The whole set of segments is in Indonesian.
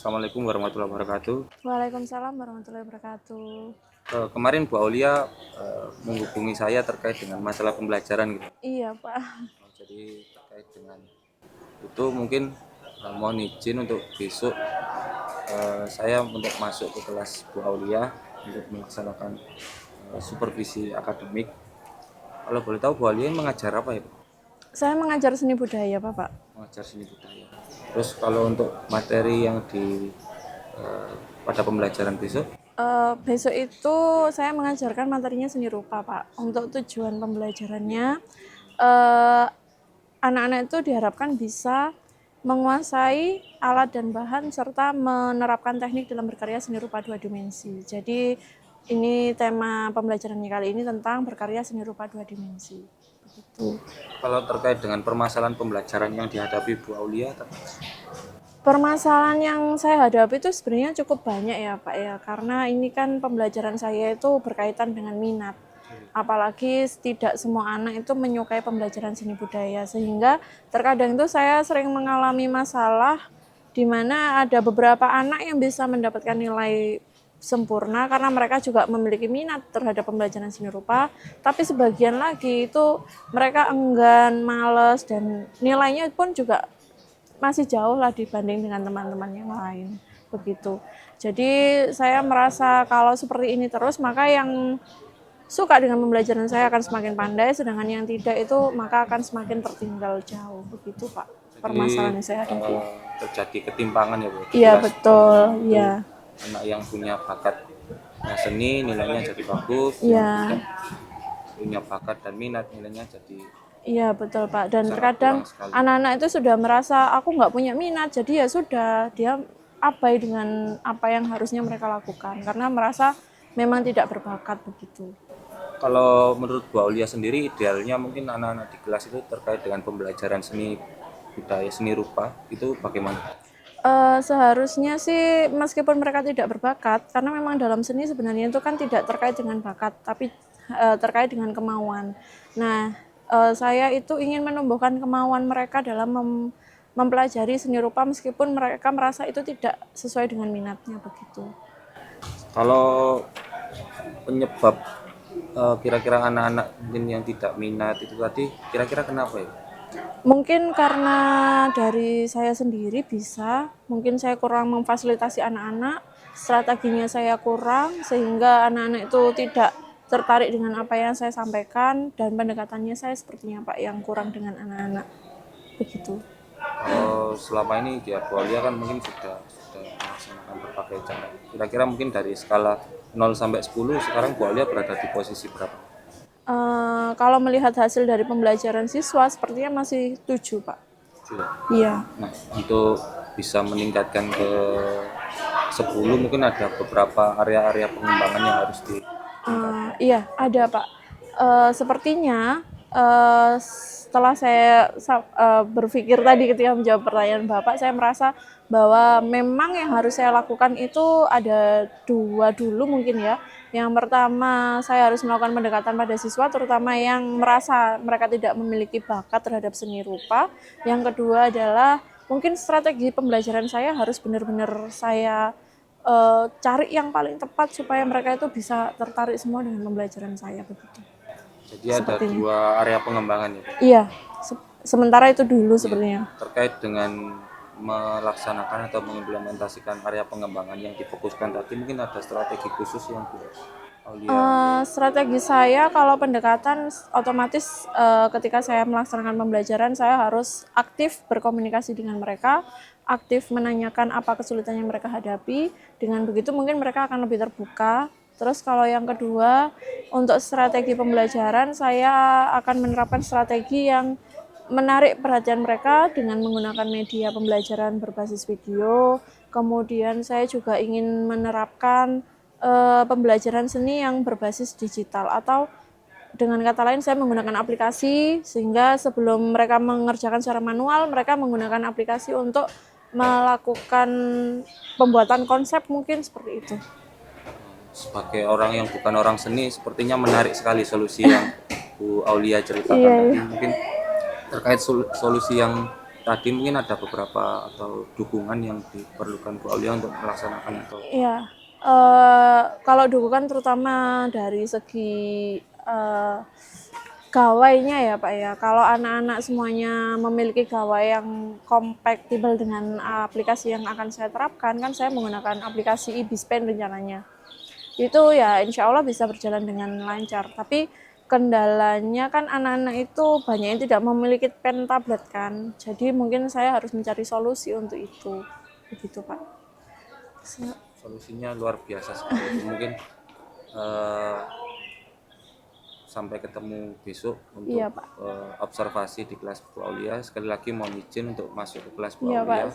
Assalamualaikum warahmatullahi wabarakatuh. Waalaikumsalam warahmatullahi wabarakatuh. Kemarin Bu Aulia menghubungi saya terkait dengan masalah pembelajaran gitu. Iya, Pak. Jadi terkait dengan itu mungkin mohon izin untuk besok saya untuk masuk ke kelas Bu Aulia untuk melaksanakan supervisi akademik. Kalau boleh tahu Bu Aulia mengajar apa ya, Bu? Saya mengajar seni budaya, Pak. Mengajar seni budaya. Terus kalau untuk materi yang pada pembelajaran besok, Besok itu saya mengajarkan materinya seni rupa, Pak. Untuk tujuan pembelajarannya, eh, anak-anak itu diharapkan bisa menguasai alat dan bahan serta menerapkan teknik dalam berkarya seni rupa 2 dimensi. Jadi ini tema pembelajarannya kali ini tentang berkarya seni rupa 2 dimensi. Begitu. kalau terkait dengan permasalahan pembelajaran yang dihadapi Bu Aulia, Permasalahan yang saya hadapi itu sebenarnya cukup banyak ya Pak ya, karena ini kan pembelajaran saya itu berkaitan dengan minat. Apalagi tidak semua anak itu menyukai pembelajaran seni budaya, sehingga terkadang itu saya sering mengalami masalah di mana ada beberapa anak yang bisa mendapatkan nilai sempurna karena mereka juga memiliki minat terhadap pembelajaran seni rupa, tapi sebagian lagi itu mereka enggan, males, dan nilainya pun juga masih jauh lah dibanding dengan teman-teman yang lain begitu. Jadi saya merasa kalau seperti ini terus maka yang suka dengan pembelajaran saya akan semakin pandai, sedangkan yang tidak itu maka akan semakin tertinggal jauh begitu Pak. Permasalahan yang saya hadapi. terjadi ketimpangan ya Bu. Iya Jelas betul, iya. anak yang punya bakat seni nilainya jadi bagus, yang Iya. tidak punya bakat dan minat nilainya jadi Iya betul Pak, dan sangat terkadang kurang sekali. anak-anak itu sudah merasa aku nggak punya minat, jadi ya sudah dia abai dengan apa yang harusnya mereka lakukan karena merasa memang tidak berbakat begitu. Kalau menurut Bu Aulia sendiri idealnya mungkin anak-anak di kelas itu terkait dengan pembelajaran seni budaya seni rupa itu bagaimana? Seharusnya sih meskipun mereka tidak berbakat, karena memang dalam seni sebenarnya itu kan tidak terkait dengan bakat, tapi terkait dengan kemauan. Nah, saya itu ingin menumbuhkan kemauan mereka dalam mempelajari seni rupa meskipun mereka merasa itu tidak sesuai dengan minatnya begitu. Kalau penyebab kira-kira anak-anak mungkin yang tidak minat itu tadi kira-kira kenapa ya? Mungkin karena dari saya sendiri bisa, mungkin saya kurang memfasilitasi anak-anak, strateginya saya kurang, sehingga anak-anak itu tidak tertarik dengan apa yang saya sampaikan, dan pendekatannya saya sepertinya Pak yang kurang dengan anak-anak. Begitu. Kalau selama ini dia Bu Aulia kan mungkin sudah melaksanakan berbagai cara. Kira-kira mungkin dari skala 0 sampai 10 sekarang Bu Aulia berada di posisi berapa? Kalau melihat hasil dari pembelajaran siswa, sepertinya masih 7 Pak. Sudah. Iya. Nah, untuk bisa meningkatkan ke 10 mungkin ada beberapa area-area pengembangan yang harus di Iya, ada Pak. Sepertinya setelah saya berpikir tadi ketika menjawab pertanyaan Bapak, saya merasa bahwa memang yang harus saya lakukan itu ada dua dulu mungkin ya. Yang pertama, saya harus melakukan pendekatan pada siswa, terutama yang merasa mereka tidak memiliki bakat terhadap seni rupa. Yang kedua adalah mungkin strategi pembelajaran saya harus benar-benar saya cari yang paling tepat supaya mereka itu bisa tertarik semua dengan pembelajaran saya begitu. jadi ada Sepertinya. dua area pengembangan ya. Iya, sementara itu dulu sepertinya. Terkait dengan melaksanakan atau mengimplementasikan area pengembangan yang difokuskan tadi mungkin ada strategi khusus yang Bu Aulia Strategi saya kalau pendekatan otomatis ketika saya melaksanakan pembelajaran saya harus aktif berkomunikasi dengan mereka, aktif menanyakan apa kesulitan yang mereka hadapi. Dengan begitu mungkin mereka akan lebih terbuka. Terus kalau yang kedua, untuk strategi pembelajaran saya akan menerapkan strategi yang menarik perhatian mereka dengan menggunakan media pembelajaran berbasis video. Kemudian saya juga ingin menerapkan pembelajaran seni yang berbasis digital, atau dengan kata lain saya menggunakan aplikasi sehingga sebelum mereka mengerjakan secara manual mereka menggunakan aplikasi untuk melakukan pembuatan konsep mungkin seperti itu. sebagai orang yang bukan orang seni sepertinya menarik sekali solusi yang Bu Aulia ceritakan Iya, tadi iya. mungkin terkait solusi yang tadi mungkin ada beberapa atau dukungan yang diperlukan Bu Aulia untuk melaksanakan itu. Iya, kalau dukungan terutama dari segi gawainya ya Pak ya. Kalau anak-anak semuanya memiliki gawai yang kompatibel dengan aplikasi yang akan saya terapkan, kan saya menggunakan aplikasi eBispen rencananya. Itu ya insya Allah bisa berjalan dengan lancar. Tapi kendalanya kan anak-anak itu banyak yang tidak memiliki pen tablet kan. Jadi mungkin saya harus mencari solusi untuk itu. Begitu Pak. Solusinya luar biasa sekali. Mungkin sampai ketemu besok untuk Iya, Pak. Observasi di kelas Bu Aulia. Sekali lagi mohon izin untuk masuk ke kelas Bu Iya, Aulia. Pak.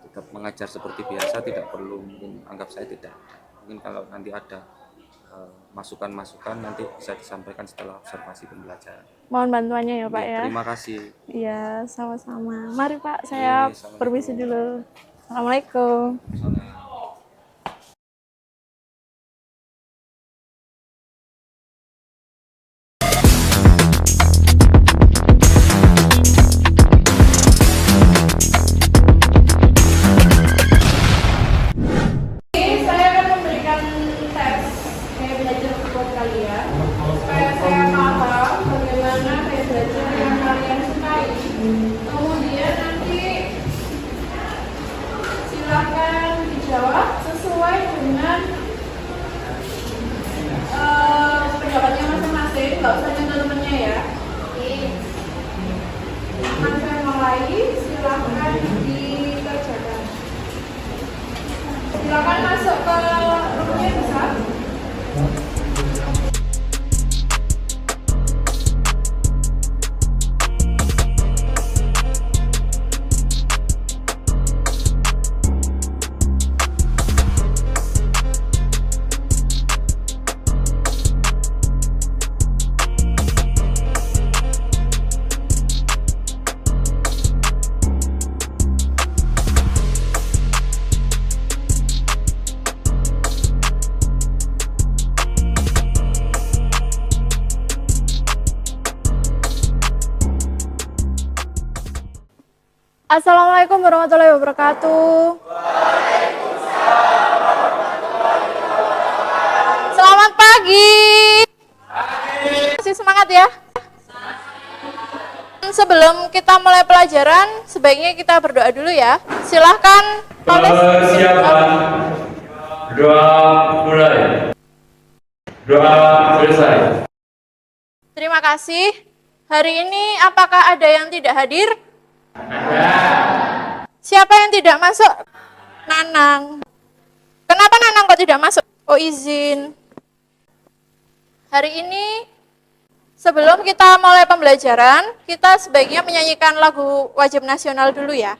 Tetap mengajar seperti biasa, tidak perlu mungkin anggap saya tidak. Mungkin kalau nanti ada masukan-masukan nanti bisa disampaikan setelah observasi pembelajaran. Mohon bantuannya ya Pak ya. Terima kasih. Iya, sama-sama. Mari Pak, saya permisi dulu. Assalamualaikum. Saya akan memberikan tes kayak belajar buat kalian supaya saya paham bagaimana kayak belajar yang kalian sukai. Kemudian nanti silakan dijawab sesuai dengan pendapatnya masing-masing, nggak usah nyentuh temennya ya. Akan saya mulai, silakan dikerjakan. Silakan masuk ke roomnya bisa. Assalamualaikum warahmatullahi wabarakatuh. Selamat pagi. Masih semangat ya? Sebelum kita mulai pelajaran, sebaiknya kita berdoa dulu ya. Silahkan. Persiapan. Doa mulai. Doa selesai. Terima kasih. Hari ini apakah ada yang tidak hadir? Siapa yang tidak masuk? Nanang. Kenapa Nanang kok tidak masuk? Oh izin. Hari ini sebelum kita mulai pembelajaran, kita sebaiknya menyanyikan lagu wajib nasional dulu ya.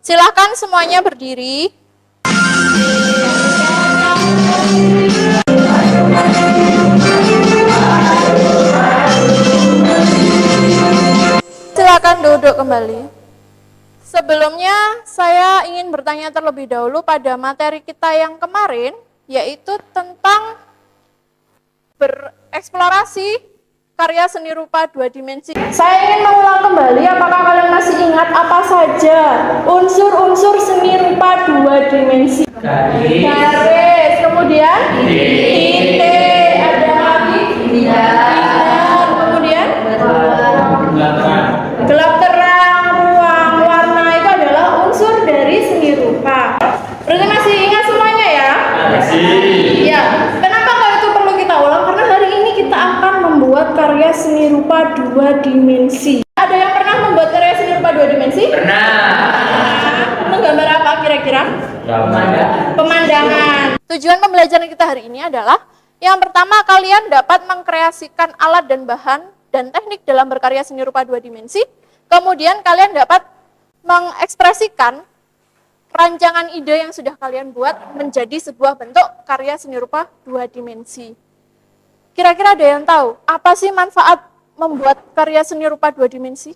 Silakan semuanya berdiri. Silakan duduk kembali. Sebelumnya, saya ingin bertanya terlebih dahulu pada materi kita yang kemarin, yaitu tentang bereksplorasi karya seni rupa 2 dimensi. Saya ingin mengulang kembali, apakah kalian masih ingat apa saja unsur-unsur seni rupa 2 dimensi? Garis, kemudian titik, ada lagi bintang, kemudian gelap terang, ruang, warna itu adalah unsur dari seni rupa. Berarti masih ingat semuanya ya? Masih. Iya. Kenapa kalau itu perlu kita ulang? Karena hari ini kita akan membuat karya seni rupa 2 dimensi. Ada yang pernah membuat karya seni rupa 2 dimensi? Pernah. Menggambar apa kira-kira? Pemandangan. Tujuan pembelajaran kita hari ini adalah yang pertama, kalian dapat mengkreasikan alat dan bahan dan teknik dalam berkarya seni rupa 2 dimensi. Kemudian kalian dapat mengekspresikan rancangan ide yang sudah kalian buat menjadi sebuah bentuk karya seni rupa 2 dimensi. Kira-kira ada yang tahu apa sih manfaat membuat karya seni rupa 2 dimensi?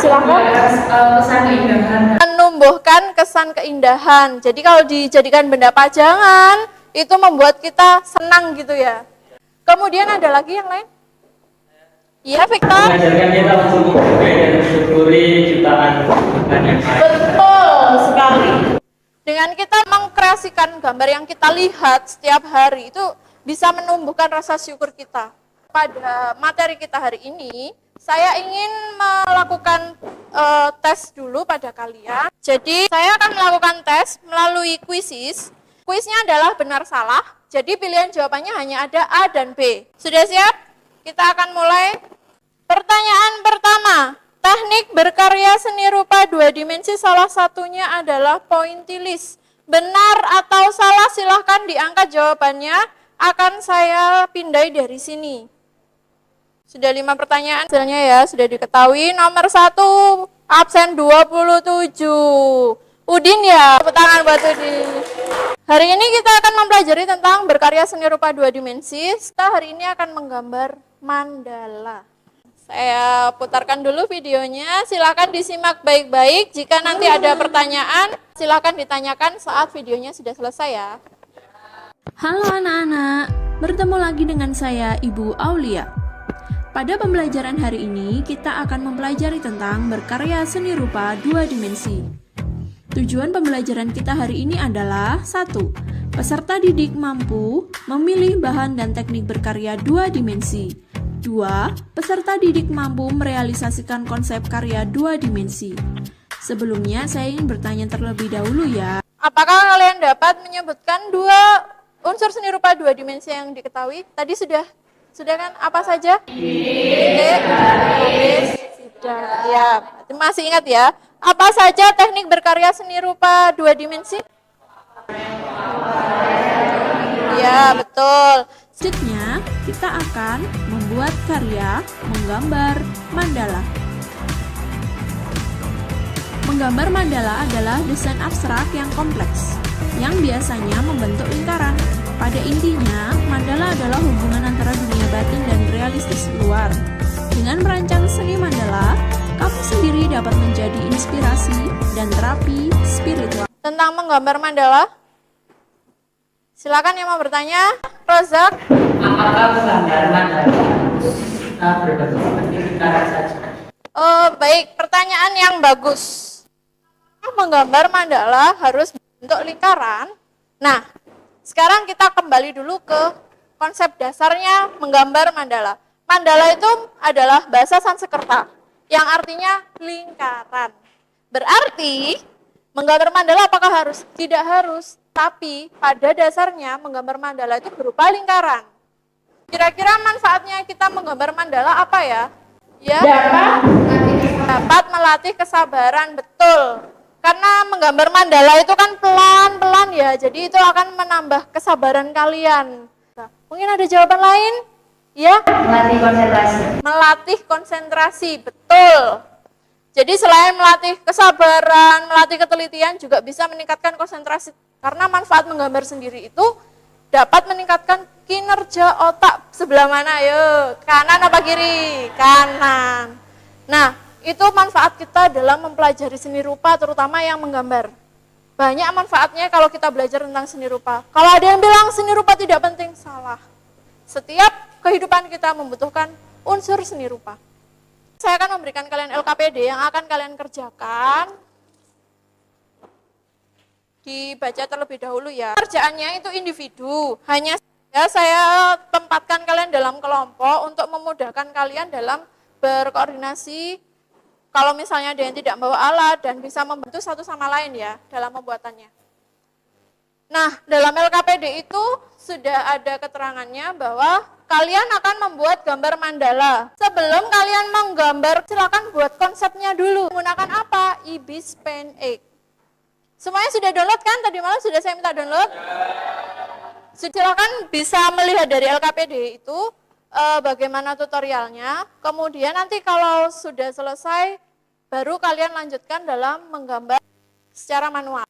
Silakan. Kesan keindahan. Menumbuhkan kesan keindahan. Jadi kalau dijadikan benda pajangan, itu membuat kita senang gitu ya. Kemudian ada lagi yang lain? Iya, Victor. Mengajarkan kita untuk menghargai dan mensyukuri ciptaan Tuhan yang Maha Esa. Betul sekali. Dengan kita mengkreasikan gambar yang kita lihat setiap hari itu bisa menumbuhkan rasa syukur kita. Pada materi kita hari ini, saya ingin melakukan tes dulu pada kalian. Jadi saya akan melakukan tes melalui kuisis. Kuisnya adalah benar salah. Jadi pilihan jawabannya hanya ada A dan B. Sudah siap? Kita akan mulai. Pertanyaan pertama. Teknik berkarya seni rupa 2 dimensi salah satunya adalah pointillis. Benar atau salah silahkan diangkat jawabannya. Akan saya pindai dari sini. Sudah 5 pertanyaan hasilnya ya, sudah diketahui. Nomor 1, absen 27. Udin ya, tepuk tangan buat Udin. Hari ini kita akan mempelajari tentang berkarya seni rupa 2 dimensi. Kita hari ini akan menggambar mandala. Saya putarkan dulu videonya, silakan disimak baik-baik. Jika nanti ada pertanyaan, silakan ditanyakan saat videonya sudah selesai ya. Halo anak-anak, bertemu lagi dengan saya Ibu Aulia. Pada pembelajaran hari ini, kita akan mempelajari tentang berkarya seni rupa 2 dimensi. Tujuan pembelajaran kita hari ini adalah 1. Peserta didik mampu memilih bahan dan teknik berkarya 2 dimensi. 2. Peserta didik mampu merealisasikan konsep karya 2 dimensi. Sebelumnya, saya ingin bertanya terlebih dahulu ya. Apakah kalian dapat menyebutkan 2 unsur seni rupa 2 dimensi yang diketahui? Tadi sudah kan? Apa saja? Sudah. Ya, masih ingat ya? Apa saja teknik berkarya seni rupa 2 dimensi? Ya, betul. Selanjutnya, kita akan membuat karya menggambar mandala. Menggambar mandala adalah desain abstrak yang kompleks, yang biasanya membentuk lingkaran. Pada intinya, mandala adalah hubungan antara dunia batin dan realistis luar. Dengan merancang seni mandala, kamu sendiri dapat menjadi inspirasi dan terapi spiritual. Tentang menggambar mandala, silakan yang mau bertanya. Rozak. Apakah menggambar mandala berbentuk seperti lingkaran saja? Oh, baik, pertanyaan yang bagus. Menggambar mandala harus bentuk lingkaran. Nah, sekarang kita kembali dulu ke konsep dasarnya menggambar mandala. Mandala itu adalah bahasa Sanskerta yang artinya lingkaran. Berarti menggambar mandala apakah harus? Tidak harus, tapi pada dasarnya menggambar mandala itu berupa lingkaran. Kira-kira manfaatnya kita menggambar mandala apa ya? Ya, dapat melatih kesabaran, betul. Karena menggambar mandala itu kan pelan-pelan ya, jadi itu akan menambah kesabaran kalian. Mungkin ada jawaban lain? Ya? Melatih konsentrasi. Melatih konsentrasi, betul. Jadi selain melatih kesabaran, melatih ketelitian, juga bisa meningkatkan konsentrasi. Karena manfaat menggambar sendiri itu dapat meningkatkan kinerja otak sebelah mana? Ayo, kanan apa kiri? Kanan. Nah, itu manfaat kita dalam mempelajari seni rupa, terutama yang menggambar. Banyak manfaatnya kalau kita belajar tentang seni rupa. Kalau ada yang bilang seni rupa tidak penting, salah. Setiap kehidupan kita membutuhkan unsur seni rupa. Saya akan memberikan kalian LKPD yang akan kalian kerjakan. Dibaca terlebih dahulu ya. Kerjaannya itu individu, hanya saya tempatkan kalian dalam kelompok untuk memudahkan kalian dalam berkoordinasi. Kalau misalnya ada yang tidak membawa alat dan bisa membantu satu sama lain ya dalam pembuatannya. Nah, dalam LKPD itu sudah ada keterangannya bahwa kalian akan membuat gambar mandala. Sebelum kalian menggambar, silakan buat konsepnya dulu. Menggunakan apa? Ibis Pen 8. Semuanya sudah download kan? Tadi malam sudah saya minta download. Silakan bisa melihat dari LKPD itu bagaimana tutorialnya. Kemudian nanti kalau sudah selesai, baru kalian lanjutkan dalam menggambar secara manual.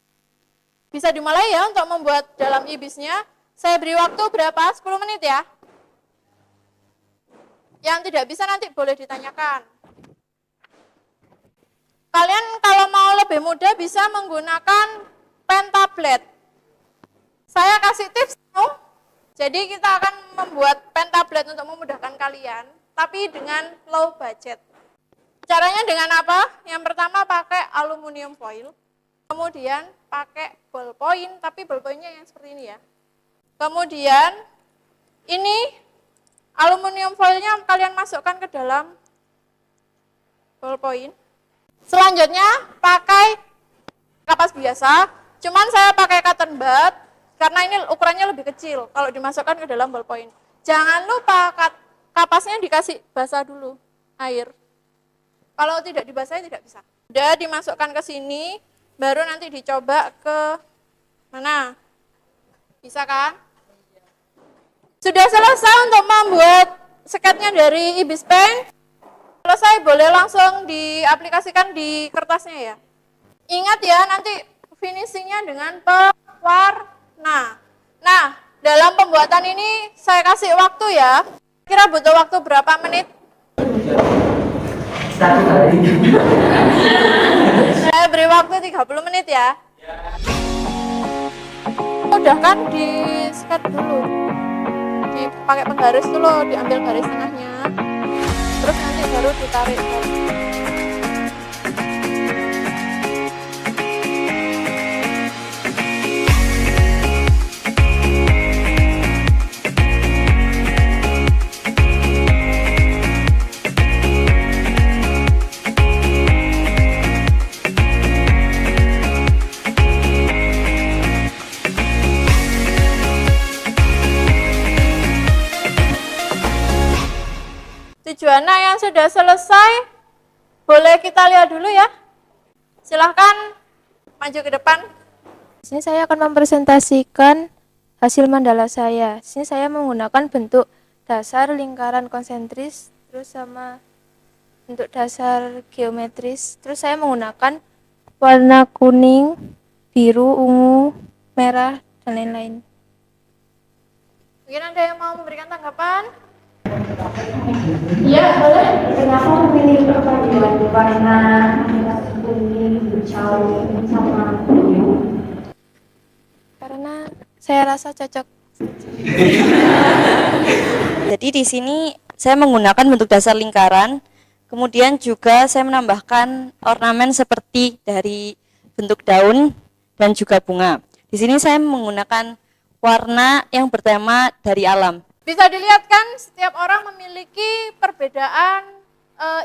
Bisa dimulai ya untuk membuat dalam ibisnya. Saya beri waktu berapa? 10 menit ya. Yang tidak bisa nanti boleh ditanyakan. Kalian kalau mau lebih mudah bisa menggunakan pen tablet. Saya kasih tips. Jadi kita akan membuat pen tablet untuk memudahkan kalian. tapi dengan low budget. Caranya dengan apa? Yang pertama pakai aluminium foil, kemudian pakai ballpoint, tapi ballpointnya yang seperti ini ya. Kemudian ini aluminium foilnya kalian masukkan ke dalam ballpoint. Selanjutnya pakai kapas biasa, cuman saya pakai cotton bud karena ini ukurannya lebih kecil kalau dimasukkan ke dalam ballpoint. Jangan lupa kapasnya dikasih basah dulu air. Kalau tidak dibasahi tidak bisa. Udah dimasukkan ke sini, baru nanti dicoba ke mana? Bisa kan? Sudah selesai untuk membuat sketnya dari Ibis Pen. Selesai, boleh langsung diaplikasikan di kertasnya ya. Ingat ya, nanti finishingnya dengan pewarna. Nah, dalam pembuatan ini saya kasih waktu ya. Kira butuh waktu berapa menit? 1 hari. Saya beri waktu 30 menit ya. Udah kan di sket dulu. Dipakai penggaris dulu, diambil garis tengahnya. Terus nanti baru ditarik. Tujuannya yang sudah selesai, boleh kita lihat dulu ya. Silahkan maju ke depan. Di sini saya akan mempresentasikan hasil mandala saya. Di sini saya menggunakan bentuk dasar lingkaran konsentris, terus sama bentuk dasar geometris. Terus saya menggunakan warna kuning, biru, ungu, merah, dan lain-lain. Mungkin ada yang mau memberikan tanggapan? Ya, boleh. Kenapa memilih perpaduan warna kuning, hijau, sama biru? Karena saya rasa cocok. Jadi di sini saya menggunakan bentuk dasar lingkaran, kemudian juga saya menambahkan ornamen seperti dari bentuk daun dan juga bunga. Di sini saya menggunakan warna yang bertema dari alam. Bisa dilihat kan, setiap orang memiliki perbedaan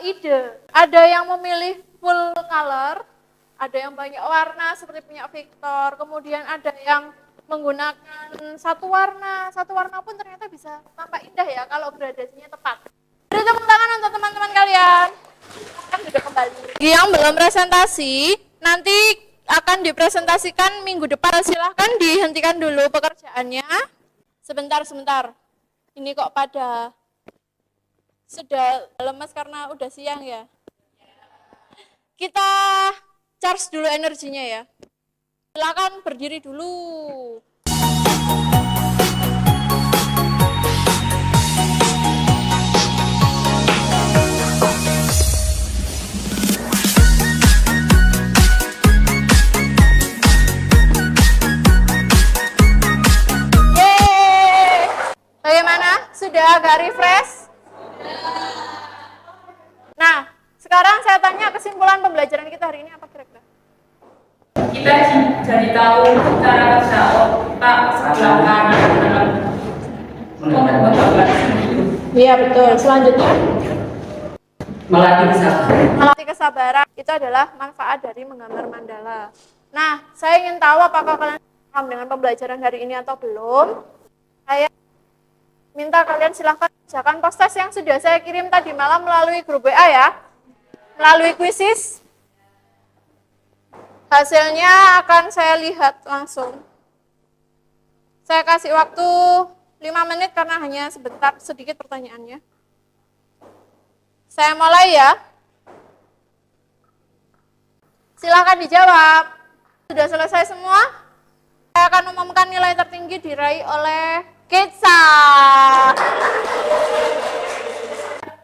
ide. Ada yang memilih full color, ada yang banyak warna seperti punya Victor, kemudian ada yang menggunakan satu warna pun ternyata bisa tampak indah ya kalau gradasinya tepat. Beri tepuk tangan untuk teman-teman kalian. Kan sudah kembali. Yang belum presentasi, nanti akan dipresentasikan minggu depan. Silahkan dihentikan dulu pekerjaannya. Sebentar. Ini kok pada sudah lemas karena udah siang ya. Kita charge dulu energinya ya. Silakan berdiri dulu. Bagaimana? Sudah agak refresh? Nah, sekarang saya tanya kesimpulan pembelajaran kita hari ini apa kira-kira? Kita jadi tahu cara kerja otak sebelah kanan dalam pembuatan sendiri. Iya betul. Selanjutnya, Melatih kesabaran. melatih kesabaran itu adalah manfaat dari menggambar mandala. Nah, saya ingin tahu apakah kalian paham dengan pembelajaran hari ini atau belum? Saya minta kalian silahkan kerjakan post-test yang sudah saya kirim tadi malam melalui grup WA ya. Melalui quizzes. Hasilnya akan saya lihat langsung. Saya kasih waktu 5 menit karena hanya sebentar, sedikit pertanyaannya. Saya mulai ya. Silahkan dijawab. Sudah selesai semua? Saya akan umumkan nilai tertinggi diraih oleh Kitsa.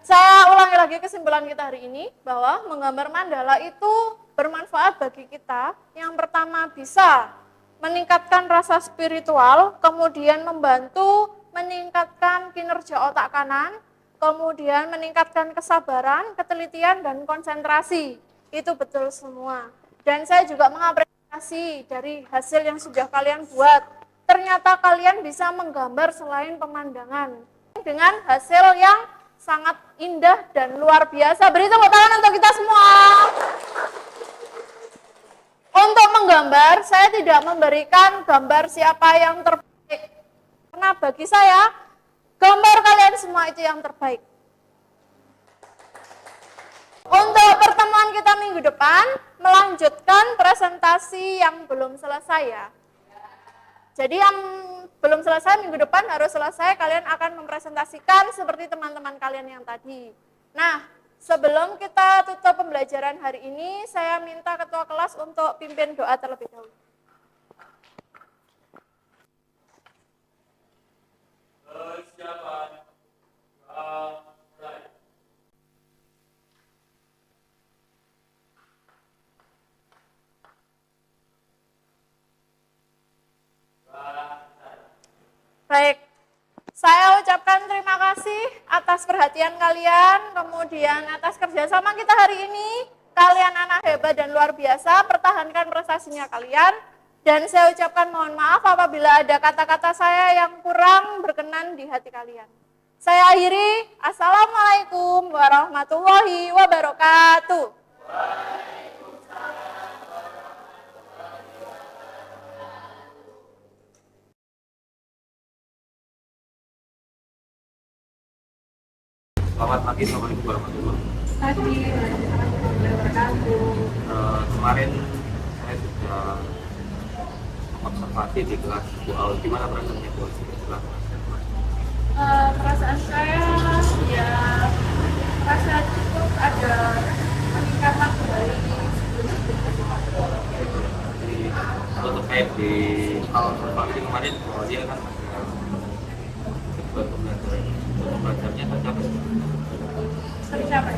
Saya ulangi lagi kesimpulan kita hari ini bahwa menggambar mandala itu bermanfaat bagi kita. Yang pertama bisa meningkatkan rasa spiritual, kemudian membantu meningkatkan kinerja otak kanan, kemudian meningkatkan kesabaran, ketelitian, dan konsentrasi. Itu betul semua. Dan saya juga mengapresiasi dari hasil yang sudah kalian buat. Ternyata kalian bisa menggambar selain pemandangan dengan hasil yang sangat indah dan luar biasa. Beri tepuk tangan untuk kita semua. Untuk menggambar, saya tidak memberikan gambar siapa yang terbaik. Karena bagi saya, gambar kalian semua itu yang terbaik. Untuk pertemuan kita minggu depan, melanjutkan presentasi yang belum selesai ya. Jadi yang belum selesai minggu depan harus selesai, kalian akan mempresentasikan seperti teman-teman kalian yang tadi. Nah, sebelum kita tutup pembelajaran hari ini, saya minta ketua kelas untuk pimpin doa terlebih dahulu. Baik, saya ucapkan terima kasih atas perhatian kalian, kemudian atas kerjasama kita hari ini. Kalian anak hebat dan luar biasa, pertahankan prestasinya kalian. Dan saya ucapkan mohon maaf apabila ada kata-kata saya yang kurang berkenan di hati kalian. Saya akhiri, Assalamualaikum warahmatullahi wabarakatuh. Selamat pagi, Assalamualaikum warahmatullahi wabarakatuh. Kemarin saya sudah observasi di kelas Bu Aul. Gimana perasaannya Bu? Perasaan saya ya merasa cukup ada peningkatan dari Kalau terkait di observasi kemarin, bahwa dia kan buat pembelajarannya tercapai. tercapai,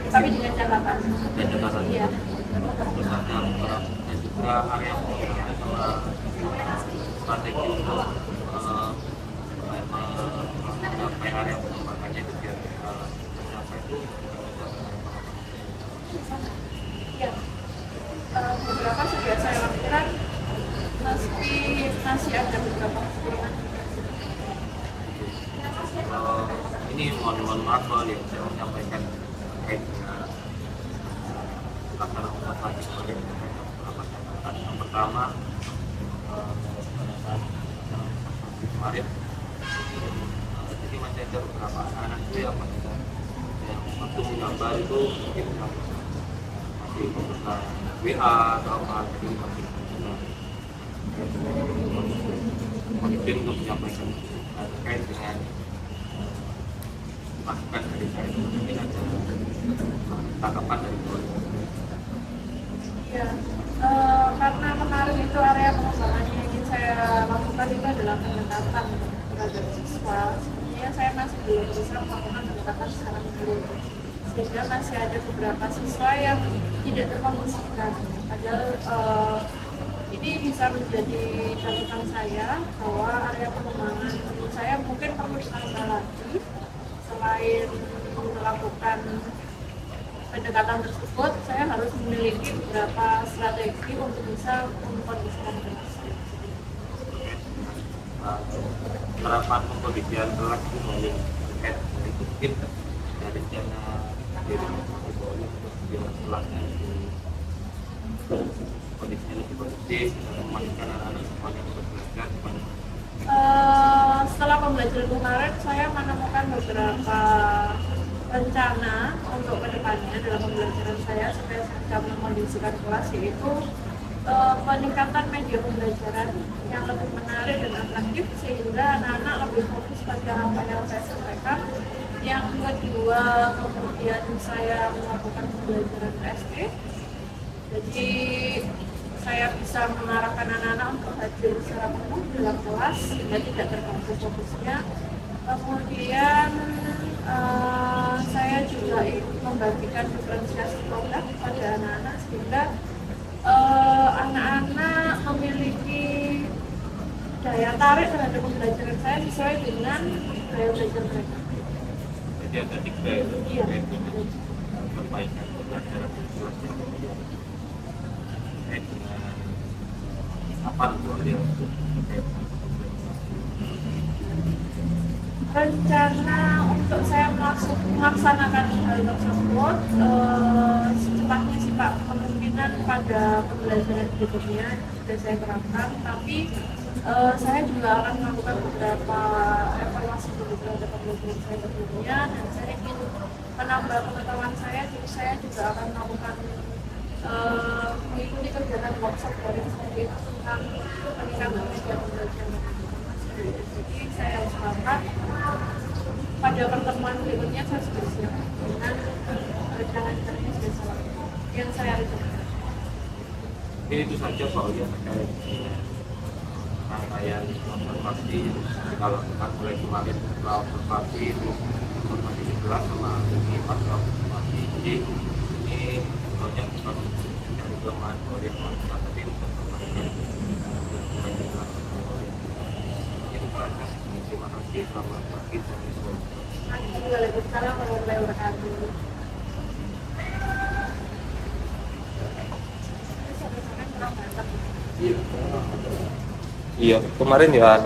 tapi dengan catatan. Dan catatan. Iya. Misalnya dan juga area penggunaan sama strategi untuk mencapai area pengembangannya itu biar mencapai itu Ya, beberapa sudah saya lakukan, meski masih ada beberapa kekurangan. ini mohon maaf kalau yang saya menyampaikan terkait dengan pelaksanaan observasi kemarin beberapa catatan. Yang pertama, pada saat kemarin jadi masih ada beberapa anak-anak itu yang waktu menggambar itu mungkin masih menggunakan WA atau apa, jadi masih mungkin untuk menyampaikan terkait dengan masukan dari saya, mungkin ada tanggapan dari Tuhan. Ya, karena kemarin itu area pengembangan yang ingin saya lakukan itu adalah pendekatan terhadap siswa. Sebenarnya saya masih belum bisa melakukan pendekatan secara menyeluruh, sehingga masih ada beberapa siswa yang tidak terkondisikan. Padahal ini bisa menjadi catatan saya bahwa area pengembangan menurut saya mungkin perlu ditambah lagi. Selain melakukan pendekatan tersebut, saya harus memiliki beberapa strategi untuk bisa mengkondisikan kelas. Penerapan pengkondisian kelas itu paling terkait mungkin dari dana dari untuk kelasnya kondisinya lebih kondusif dan memastikan anak-anak semuanya untuk belajar. Setelah pembelajaran kemarin, saya menemukan beberapa rencana untuk kedepannya dalam pembelajaran saya supaya saya bisa mengkondisikan kelas, yaitu peningkatan media pembelajaran yang lebih menarik dan atraktif sehingga anak-anak lebih fokus pada apa yang saya sampaikan. Yang kedua, kemudian saya melakukan pembelajaran SD, jadi saya bisa mengarahkan anak-anak untuk hadir secara penuh dalam kelas sehingga tidak terganggu fokusnya. Kemudian saya juga membagikan diferensiasi produk pada anak-anak sehingga anak-anak memiliki daya tarik terhadap pembelajaran saya sesuai dengan gaya belajar mereka. Jadi ada 3 ya, Iya. perbaikan pembelajaran virtual terkait dengan apa Bu Aulia untuk terkait dengan Rencana untuk saya melaksanakan hal tersebut secepatnya sih Pak, kemungkinan pada pembelajaran berikutnya sudah saya terapkan, tapi saya juga akan melakukan beberapa evaluasi dulu terhadap pembelajaran saya sebelumnya, dan saya ingin menambah pengetahuan saya, jadi saya juga akan melakukan mengikuti kegiatan workshop dari sendiri tentang peningkatan media pembelajaran. Jadi saya usahakan pada pertemuan berikutnya saya sudah siap dengan rencana-rencananya sudah siap yang saya rencanakan. Ini itu saja Pak Aulia terkait dengan rangkaian observasi yang kita lakukan mulai kemarin setelah observasi itu observasi 11 sama ini pas observasi. Jadi ini banyak bukan dari kelemahan Aulia tapi untuk terima kasih, selamat pagi, Waalaikumsalam warahmatullahi wabarakatuh. Iya, kemarin ya